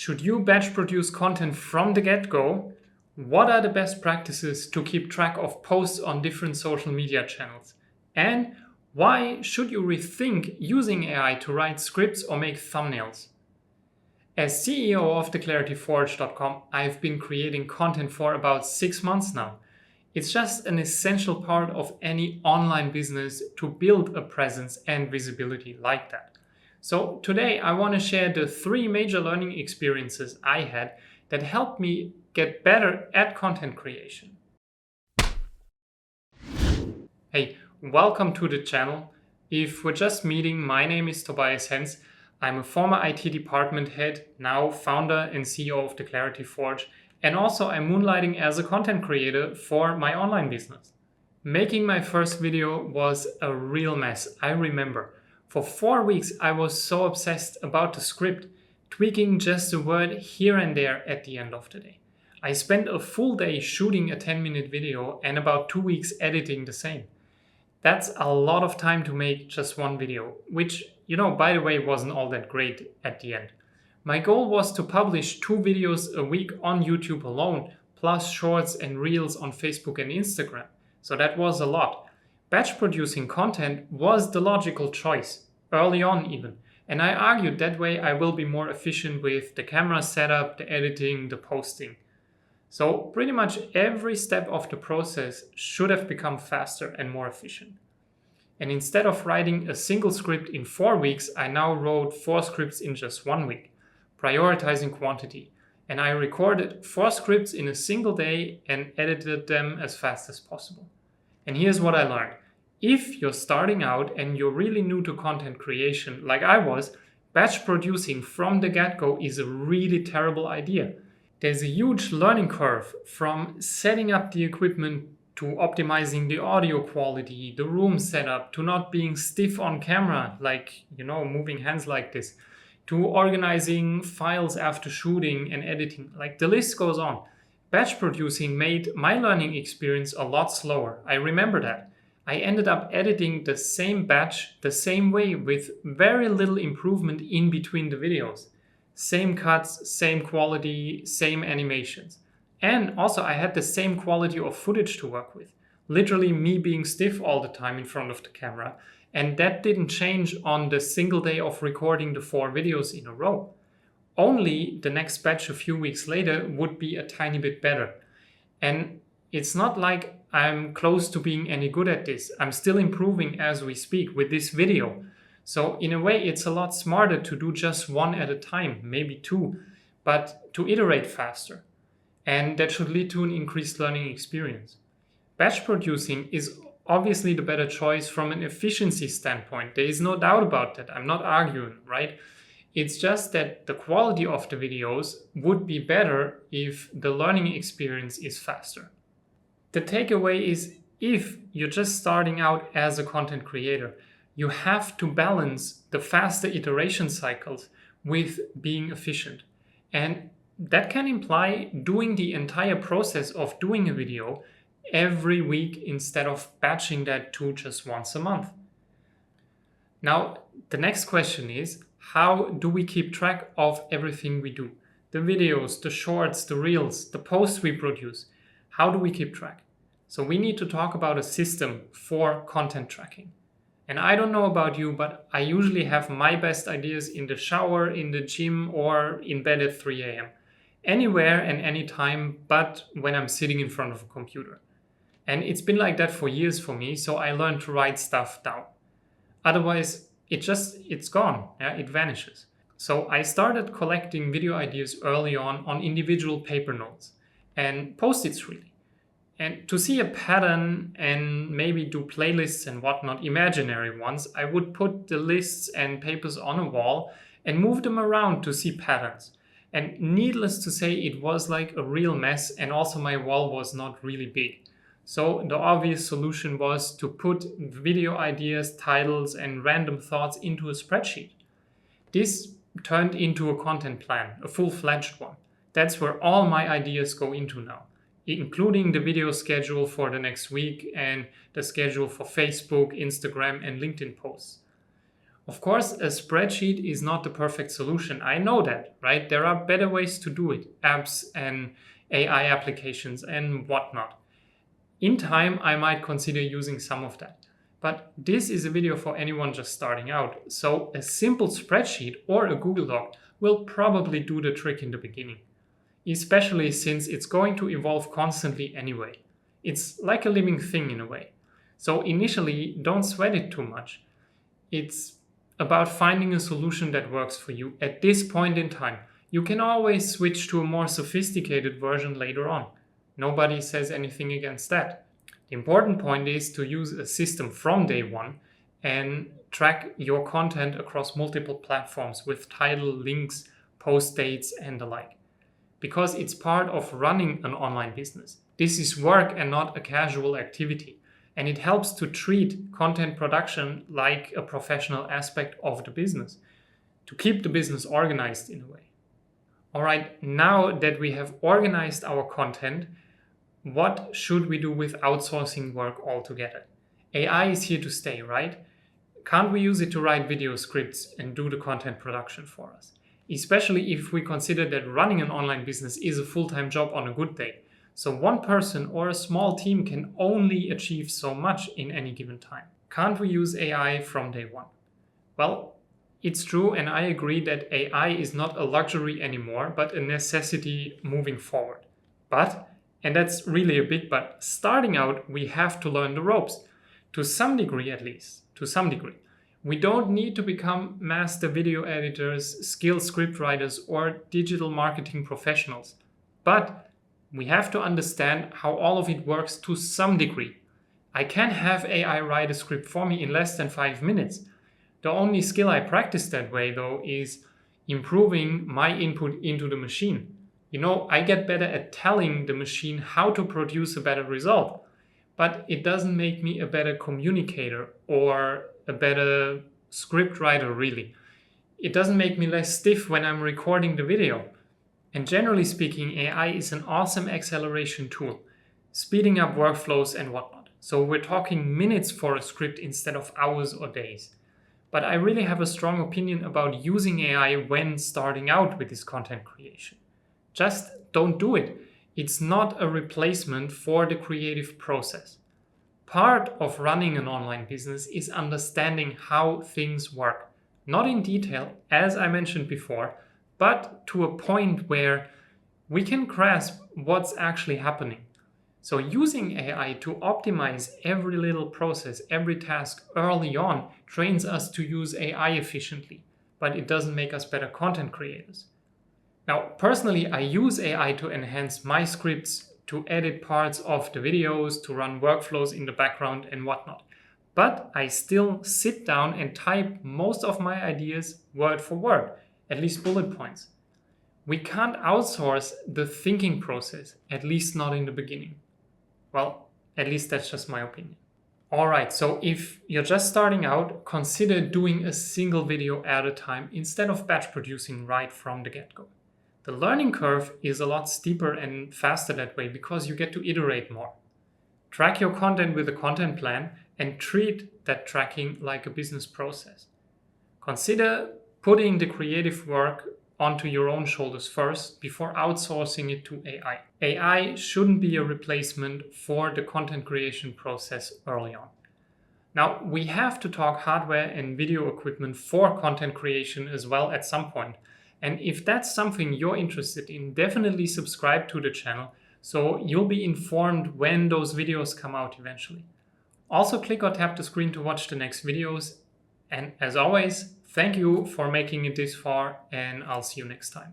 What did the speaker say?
Should you batch produce content from the get-go? What are the best practices to keep track of posts on different social media channels? And why should you rethink using AI to write scripts or make thumbnails? As CEO of theclarityforge.com, I've been creating content for about 6 months now. It's just an essential part of any online business to build a presence and visibility like that. So today I want to share the 3 major learning experiences I had that helped me get better at content creation. Hey, welcome to the channel. If we're just meeting, my name is Tobias Hens. I'm a former IT department head, now founder and CEO of the Clarity Forge, and also I'm moonlighting as a content creator for my online business. Making my first video was a real mess, I remember. For 4 weeks I was so obsessed about the script, tweaking just a word here and there at the end of the day. I spent a full day shooting a 10-minute video and about 2 weeks editing the same. That's a lot of time to make just one video, which, by the way, wasn't all that great at the end. My goal was to publish 2 videos a week on YouTube alone, plus shorts and reels on Facebook and Instagram. So that was a lot. Batch producing content was the logical choice, early on even. And I argued that way I will be more efficient with the camera setup, the editing, the posting. So pretty much every step of the process should have become faster and more efficient. And instead of writing a single script in 4 weeks, I now wrote 4 scripts in just 1 week, prioritizing quantity. And I recorded 4 scripts in a single day and edited them as fast as possible. And here's what I learned. If you're starting out and you're really new to content creation, like I was, batch producing from the get-go is a really terrible idea. There's a huge learning curve from setting up the equipment to optimizing the audio quality, the room setup, to not being stiff on camera, like, moving hands like this, to organizing files after shooting and editing, like the list goes on. Batch producing made my learning experience a lot slower. I remember that. I ended up editing the same batch the same way with very little improvement in between the videos. Same cuts, same quality, same animations. And also I had the same quality of footage to work with. Literally me being stiff all the time in front of the camera. And that didn't change on the single day of recording the 4 videos in a row. Only the next batch a few weeks later would be a tiny bit better. And it's not like I'm close to being any good at this. I'm still improving as we speak with this video. So in a way, it's a lot smarter to do just 1 at a time, maybe 2, but to iterate faster. And that should lead to an increased learning experience. Batch producing is obviously the better choice from an efficiency standpoint. There is no doubt about that. I'm not arguing, right? It's just that the quality of the videos would be better if the learning experience is faster. The takeaway is, if you're just starting out as a content creator, you have to balance the faster iteration cycles with being efficient. And that can imply doing the entire process of doing a video every week instead of batching that to just once a month. Now, the next question is, how do we keep track of everything we do? The videos, the shorts, the reels, the posts we produce. How do we keep track? So we need to talk about a system for content tracking. And I don't know about you, but I usually have my best ideas in the shower, in the gym, or in bed at 3 a.m. Anywhere and anytime, but when I'm sitting in front of a computer. And it's been like that for years for me, so I learned to write stuff down. Otherwise, it's gone, it vanishes. So I started collecting video ideas early on individual paper notes and post-its really. And to see a pattern and maybe do playlists and whatnot, imaginary ones, I would put the lists and papers on a wall and move them around to see patterns. And needless to say, it was like a real mess, and also my wall was not really big. So the obvious solution was to put video ideas, titles, and random thoughts into a spreadsheet. This turned into a content plan, a full-fledged one. That's where all my ideas go into now, including the video schedule for the next week and the schedule for Facebook, Instagram, and LinkedIn posts. Of course, a spreadsheet is not the perfect solution. I know that, right? There are better ways to do it, apps and AI applications and whatnot. In time, I might consider using some of that. But this is a video for anyone just starting out. So a simple spreadsheet or a Google Doc will probably do the trick in the beginning, especially since it's going to evolve constantly anyway. It's like a living thing in a way. So initially, don't sweat it too much. It's about finding a solution that works for you at this point in time. You can always switch to a more sophisticated version later on. Nobody says anything against that. The important point is to use a system from day one and track your content across multiple platforms with title, links, post dates, and the like. Because it's part of running an online business. This is work and not a casual activity. And it helps to treat content production like a professional aspect of the business, to keep the business organized in a way. All right, now that we have organized our content, what should we do with outsourcing work altogether? AI is here to stay, right? Can't we use it to write video scripts and do the content production for us? Especially if we consider that running an online business is a full-time job on a good day. So one person or a small team can only achieve so much in any given time. Can't we use AI from day one? Well, it's true, and I agree that AI is not a luxury anymore, but a necessity moving forward. But, and that's really a big but, starting out, we have to learn the ropes. To some degree at least, to some degree. We don't need to become master video editors, skilled script writers, or digital marketing professionals. But we have to understand how all of it works to some degree. I can have AI write a script for me in less than 5 minutes. The only skill I practice that way, though, is improving my input into the machine. I get better at telling the machine how to produce a better result, but it doesn't make me a better communicator or a better script writer, really. It doesn't make me less stiff when I'm recording the video. And generally speaking, AI is an awesome acceleration tool, speeding up workflows and whatnot. So we're talking minutes for a script instead of hours or days. But I really have a strong opinion about using AI when starting out with this content creation. Just don't do it. It's not a replacement for the creative process. Part of running an online business is understanding how things work. Not in detail, as I mentioned before, but to a point where we can grasp what's actually happening. So using AI to optimize every little process, every task early on trains us to use AI efficiently, but it doesn't make us better content creators. Now, personally, I use AI to enhance my scripts, to edit parts of the videos, to run workflows in the background and whatnot. But I still sit down and type most of my ideas word for word, at least bullet points. We can't outsource the thinking process, at least not in the beginning. Well, at least that's just my opinion. All right, so if you're just starting out, consider doing a single video at a time instead of batch producing right from the get-go. The learning curve is a lot steeper and faster that way because you get to iterate more. Track your content with a content plan and treat that tracking like a business process. Consider putting the creative work onto your own shoulders first before outsourcing it to AI. AI shouldn't be a replacement for the content creation process early on. Now, we have to talk hardware and video equipment for content creation as well at some point. And if that's something you're interested in, definitely subscribe to the channel so you'll be informed when those videos come out eventually. Also, click or tap the screen to watch the next videos. And as always, thank you for making it this far, and I'll see you next time.